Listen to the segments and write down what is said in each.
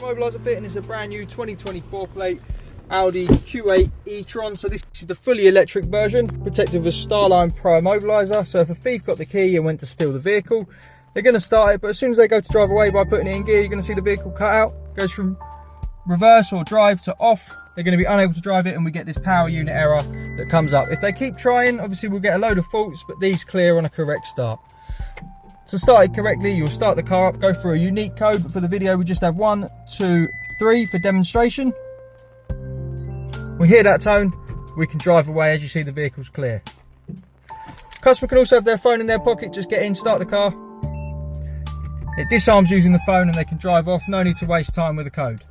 Immobiliser fitting is a brand new 2024 plate Audi Q8-eTron. So this is the fully electric version, protected with Starline Pro Immobiliser. So if a thief got the key and went to steal the vehicle, they're going to start it, but as soon as they go to drive away by putting it in gear, you're going to see the vehicle cut out, goes from reverse or drive to off. They're going to be unable to drive it, and we get this power unit error that comes up. If they keep trying, obviously we'll get a load of faults, but these clear on a correct start. To start it correctly, you'll start the car up, go for a unique code, but for the video we just have 1, 2, 3 for demonstration. We hear that tone, we can drive away. As you see, the vehicle's clear. Customer can also have their phone in their pocket, just get in, start the car. It disarms using the phone and they can drive off, no need to waste time with the code.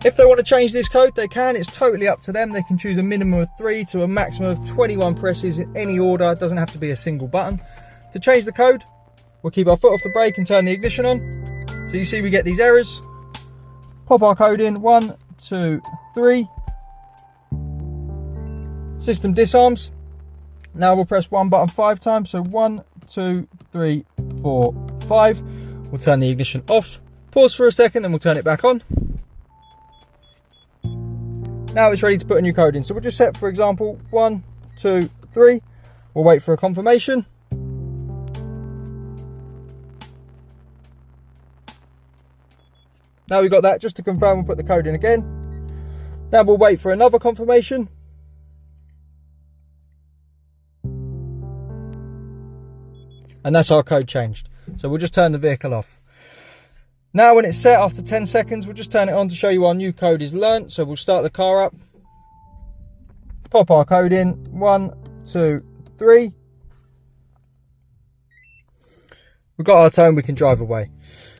If they want to change this code, they can. It's totally up to them. They can choose a minimum of 3 to a maximum of 21 presses in any order. It doesn't have to be a single button. To change the code, we'll keep our foot off the brake and turn the ignition on. So you see we get these errors. Pop our code in, 1, 2, 3. System disarms. Now we'll press one button 5 times. So 1, 2, 3, 4, 5. We'll turn the ignition off. Pause for a second and we'll turn it back on. Now it's ready to put a new code in. So we'll just set, for example, 1, 2, 3. We'll wait for a confirmation. Now we've got that. Just to confirm, we'll put the code in again. Now we'll wait for another confirmation. And that's our code changed. So we'll just turn the vehicle off. Now when it's set, after 10 seconds, we'll just turn it on to show you our new code is learnt. So we'll start the car up, pop our code in, 1, 2, 3. We've got our tone, we can drive away.